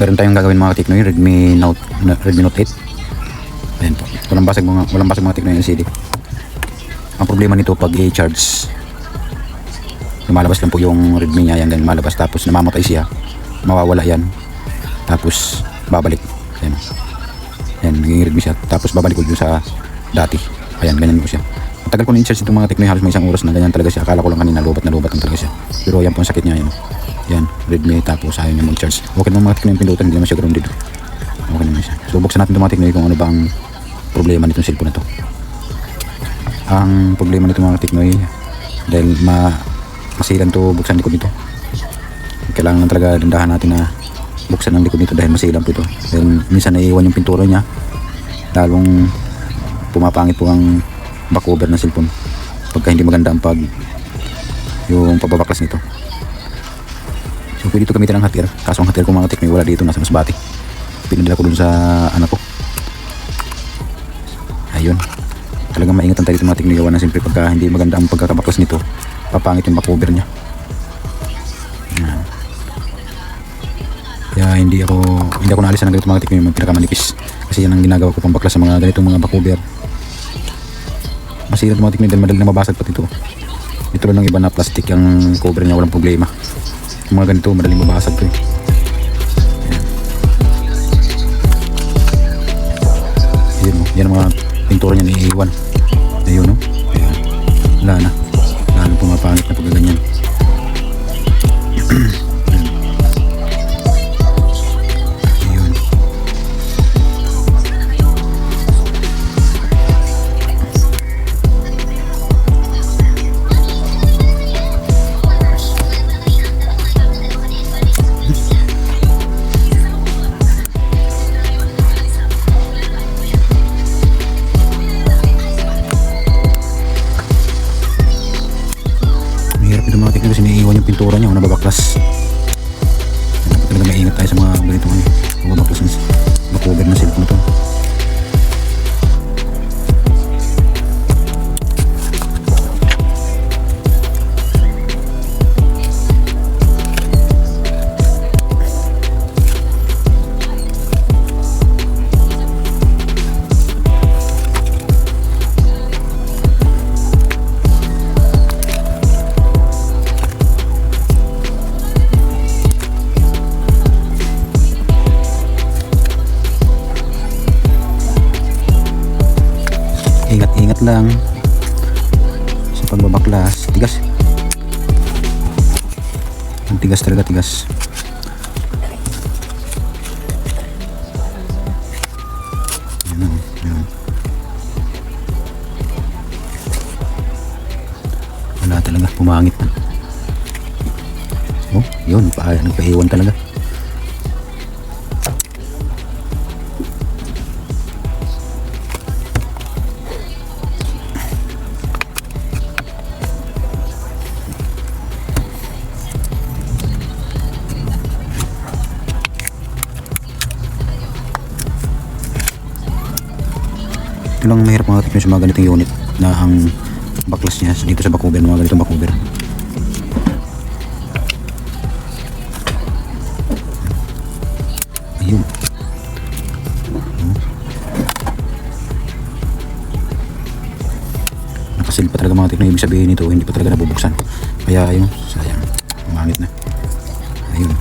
Meron tayong gagawin mga Teknoy, Redmi Note 8. Ayan po. Walang basag mga Teknoy LCD. Ang problema nito pag i-charge, lumalabas lang po yung Redmi niya, yan ganyan malabas, tapos namamatay siya, mawawala yan, tapos babalik. Ayan. Ayan, naging Redmi siya, tapos babalik ko dun sa dati. Ayan, ganyan po siya. Matagal ko na-in-charge itong mga Teknoy, halos may 1 oras na ganyan talaga siya. Akala ko lang kanina lobat na lobat lang talaga siya. Pero yan po ang sakit niya, yan. Yan, Redmi, tapos ayaw niya mag-charge. Okay naman mga Teknoy yung pindutan, hindi naman siya grounded. Okay naman siya. So buksan natin itong mga Teknoy kung ano ba ang problema nitong cellphone na to. Ang problema nito mga Teknoy, dahil masilan to buksan likod nito. Kailangan lang talaga dandahan natin na buksan ang likod nito dahil masilan po ito. Dahil minsan naiiwan yung pintura niya, lalong pumapangit po ang back cover ng cellphone pagka hindi maganda ang yung pababaklas nito. So pwede ito gamitin ng hot air, kaso ang hot air ko mga Teknoy wala dito, nasa Masbate. Pinadala ko dun sa anak ko. Ayun, talagang maingatan tayo dito mga Teknoy, gawa na siyempre pagka hindi maganda ang pagkakabaklas nito, papangit yung back cover niya. Kaya hindi ako naalisan ng ganito mga Teknoy, yung pinakamanipis, kasi yan ang ginagawa ko pang baklas sa mga ganitong mga back cover. Masira automatic na, madali na mabasag pati ito. Ito lang ng iba na plastic yung cover niya, walang problema. Yung mga ganito madaling mabasag ito eh. Ayan o, yan ang mga pintura niya naiiwan. Ayun o, ayan, wala na, lalo pumapangit na pagka ganyan. Kasi naiiwan yung pintura niya o nababaklas. Dapat talaga maingat tayo sa mga ganito mababaklas ng back-cover ng cellphone ito. Ingat lang sa pagbabaklas. Tigas, ang tigas talaga, tigas. Yan. Wala talaga, pumangit na. Oh, yun, nagpaiwan talaga. Ito lang mahirap mga Teknoy sa mga ganitong unit na ang baklas niya dito sa back cover, mga ganitong back cover. Ayun. Nakasil pa talaga mga Teknoy, ibig sabihin nito hindi pa talaga nabubuksan. Kaya ayun, sayang, umangit na. Ayun,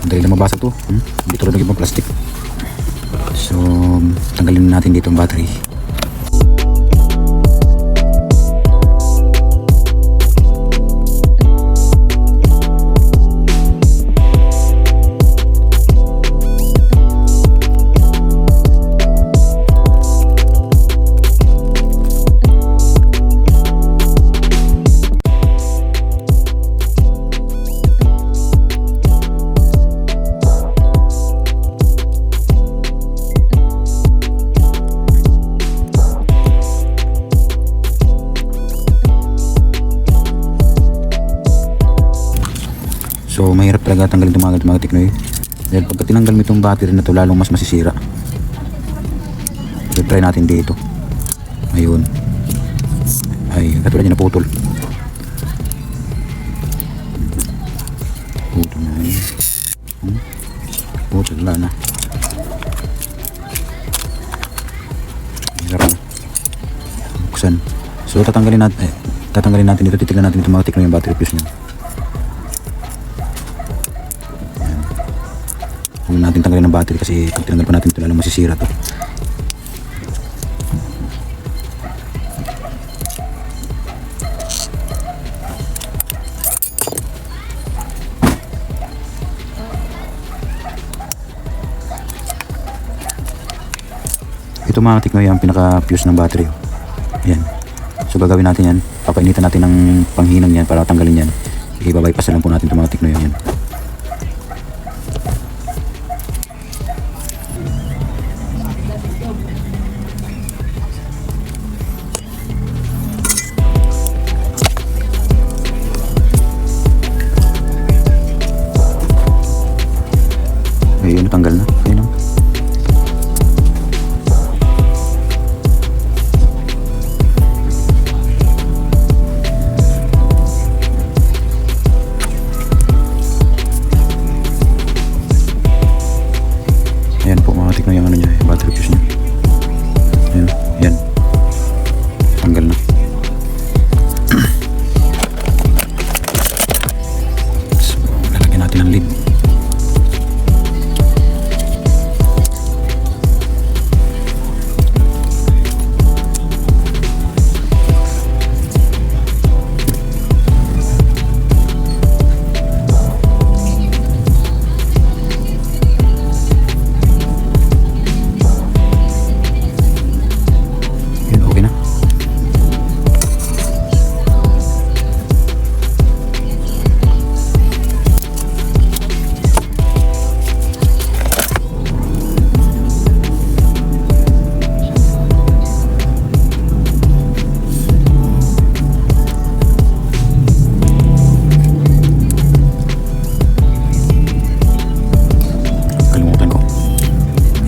dahil na mabasag to, hindi tulad ng ibang plastic. So tanggalin natin dito ang battery. So mahirap talaga tanggalin itong mga Teknoy, dahil pagka tinanggal mo itong battery na ito, lalong mas masisira. So try natin dito. Ayun, ay katulad niya naputol. Putol na yun. Putol, wala na. Hirap na. Buksan. So tatanggalin natin dito, titignan natin ito mga tikno yung battery fuse niya. Ayan. Huwag natin tanggalin ng battery kasi pag tinanggal pa natin ito lalong masisira to. Ito mga tikno yung pinaka fuse ng battery. Ayan. So gagawin natin yan, papainitan natin ng panghinang yan para tanggalin yan. I-bypass lang po natin itong mga tikno yan. Ayun, natanggal na. Ayun o. Ayan po mga tikno yung ano niya, yung battery fuse niya. Ayan, yan. Tanggal na. So, lalagyan natin ng lid.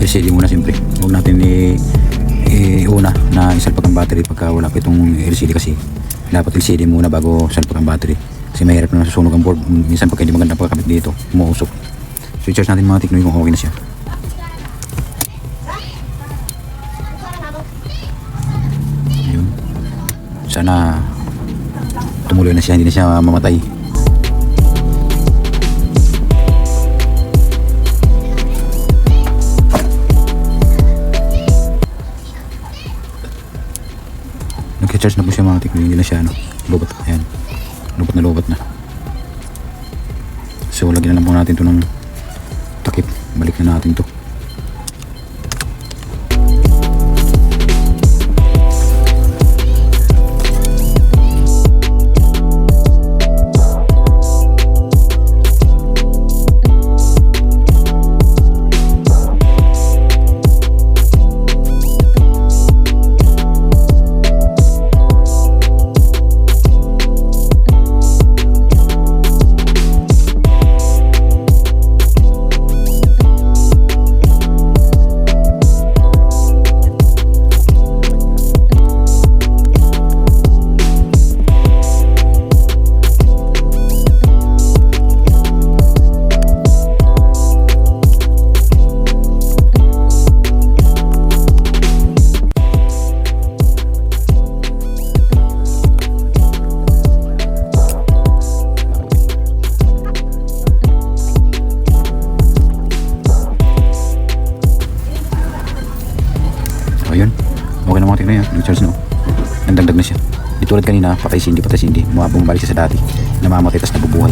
LCD muna siyempre. Huwag natin iuna na isalpag ang battery pagka wala pa itong LCD kasi dapat LCD muna bago salpag ang battery kasi mahirap na nasusunog ang board minsan pagka hindi maganda pagkakabit dito umuusok. So i-charge natin mga tiknoy kung okay na siya. Ayun. Sana tumuloy na siya, hindi na siya mamatay. Nag-charge na po siya mga tikno, hindi na siya lobot. Ayan, lobot na. So lagyan na lang po natin ito ng takip, balik na natin ito. Ayun, okay na mga tignan yan, nag-charge na. Nagdagdag na siya. Di tulad kanina, patay sindi, bumabalik siya sa dati. Namamatay, tas nabubuhay.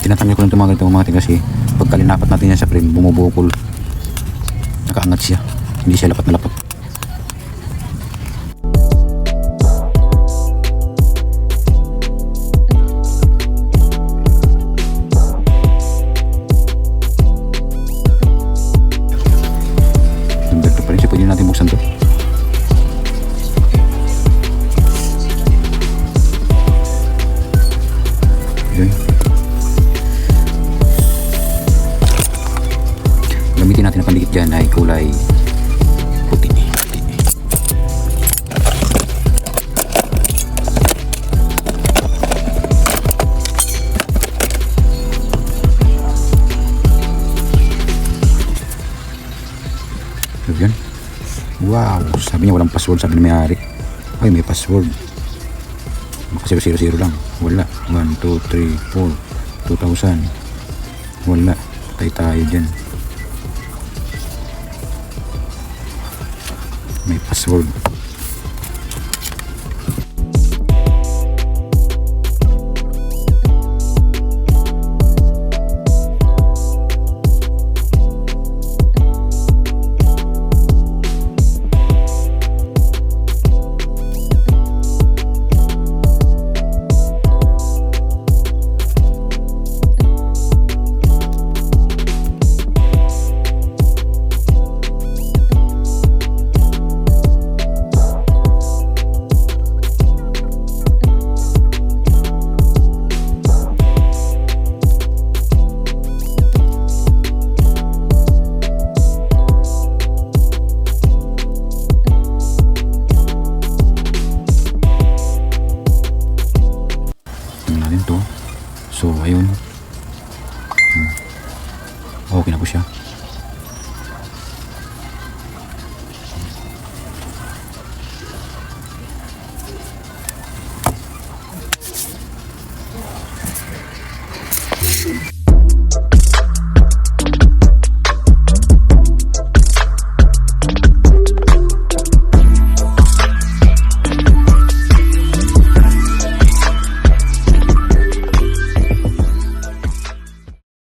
Tinatanggal ko lang itong mga tignan kasi pagka linapat natin yan sa frame, bumubukol. Nakaangat siya, hindi siya lapat na lapat. Nandito pa rin siya, pwede natin buksan to. Yun. kulay puti. So, yun. Wow, sabi niya walang password, sabi ni may-ari. Ay, may password. Maka 000 lang. Wala. 1, 2, 3, 4, 2,000. Wala. Patay tayo dyan. May password.